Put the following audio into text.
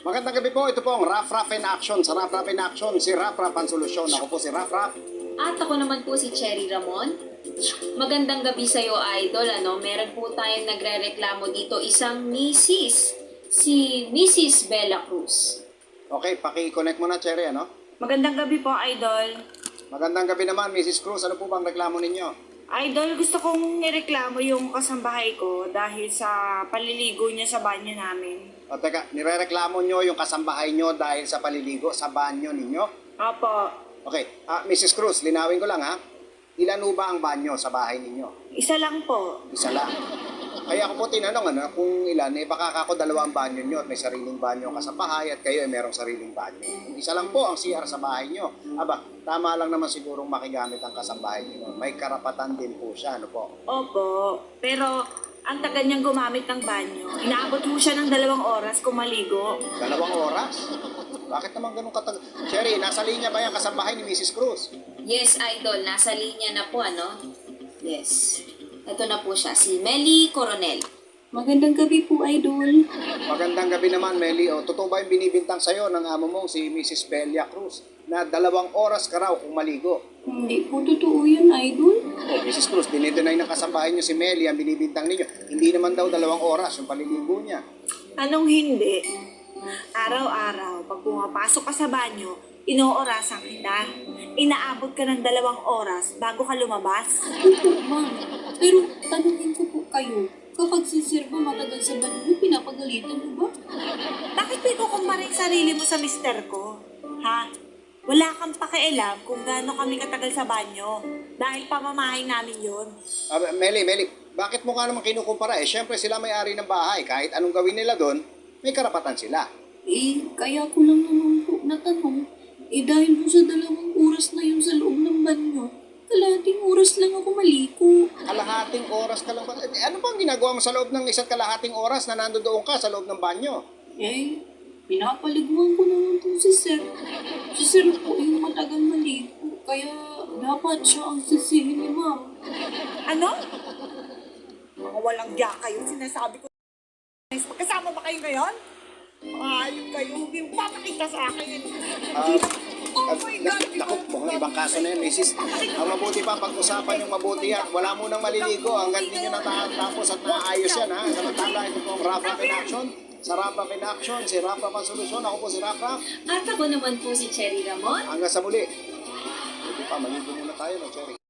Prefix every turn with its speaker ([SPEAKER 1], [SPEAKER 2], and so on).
[SPEAKER 1] Magandang gabi po, ito po ang Raf Raf in Action. Sa Raf Raf in Action, si Raf Raf ang solusyon. Ako po si Raf Raf.
[SPEAKER 2] At ako naman po si Cherry Ramon. Magandang gabi sa'yo, Idol. Meron po tayong nagre-reklamo dito, isang Mrs. Si Mrs. Bella Cruz.
[SPEAKER 1] Okay, paki-connect mo na, Cherry, ano?
[SPEAKER 3] Magandang gabi po, Idol.
[SPEAKER 1] Magandang gabi naman, Mrs. Cruz. Ano po bang reklamo ninyo?
[SPEAKER 3] Idol, gusto kong nireklamo yung kasambahay ko dahil sa paliligo niya sa banyo namin.
[SPEAKER 1] O teka, nirereklamo nyo yung kasambahay nyo dahil sa paliligo sa banyo ninyo?
[SPEAKER 3] Opo,
[SPEAKER 1] Okay, Mrs. Cruz, linawin ko lang ha. Ilan ho ba ang banyo sa bahay ninyo?
[SPEAKER 3] isa lang po.
[SPEAKER 1] Isa lang. Kaya ako po tinanong kung ilan, baka ako dalawang banyo nyo at may sariling banyo ka sa bahay at kayo ay merong sariling banyo. Kung isa lang po ang CR sa bahay nyo, tama lang naman sigurong makigamit ang kasambahay nyo. May karapatan din po siya, ano po?
[SPEAKER 3] Opo, pero ang tagal niyang gumamit ng banyo. Inaabot mo siya ng 2 oras kung maligo.
[SPEAKER 1] 2 oras? Bakit naman ganun katagal? Cherry, nasa linya ba yung kasambahay ni Mrs. Cruz?
[SPEAKER 2] Yes, Idol. Nasa linya na po, Yes. Ito na po siya, si Melly Coronel.
[SPEAKER 4] Magandang gabi po, Idol.
[SPEAKER 1] Magandang gabi naman, Melly. Totoo ba yung binibintang sa'yo ng amo mong si Mrs. Bella Cruz na 2 oras ka raw kung maligo?
[SPEAKER 4] Hindi po totoo yun, Idol.
[SPEAKER 1] Mrs. Cruz, dinideny ng kasambahay niyo si Melly ang binibintang ninyo. Hindi naman daw 2 oras yung paliligo niya.
[SPEAKER 3] Anong hindi? Araw-araw, pag pumapasok ka sa banyo, inoorasan kita. Inaabot ka ng 2 oras bago ka lumabas.
[SPEAKER 4] Opo, ma'am. Pero tanungin ko po kayo, kapag si Sir ba matagal sa banyo, pinapagalitan mo ba?
[SPEAKER 3] Bakit may kukumpara yung sarili mo sa mister ko? Ha? Wala kang pakialam kung gaano kami katagal sa banyo. Dahil pamamahay namin yun.
[SPEAKER 1] Melly, bakit mo ka naman kinukumpara? Siyempre sila may-ari ng bahay. Kahit anong gawin nila doon, may karapatan sila.
[SPEAKER 4] Kaya ko lang naman po natanong. Dahil po sa 2 oras na yun sa loob ng banyo, kalahating oras lang ako maligo.
[SPEAKER 1] Kalahating oras ka lang ba? Ano bang ginagawa mo sa loob ng isa't kalahating oras na nandoon ka sa loob ng banyo?
[SPEAKER 4] Pinapaliguan ko naman po si Sir. Si Sir po yung matagal maligo, kaya dapat siya ang sisihin ni Ma'am.
[SPEAKER 3] Ano? Mga walang diya kayo, sinasabi ko. Magkasama ba kayo ngayon? Ayun kayo, hindi mo papakita sa akin. Oh my God!
[SPEAKER 1] Naku, mukhang ibang kaso na yun, Mrs. Ang mabuti pa, pag-usapan yung mabuti yan. Wala mo nang maliligo hanggang hindi nyo natatapos at naayos yan, ha? Samantala, ito pong Raf Raf in Action. Sa Raf Raf in Action, si Raf Raf ang solusyon. Ako po si Raf Raf.
[SPEAKER 2] At ako naman po si Cherry Ramon.
[SPEAKER 1] Hanggang sa muli. Ito pa, maligo muna tayo, no, Cherry?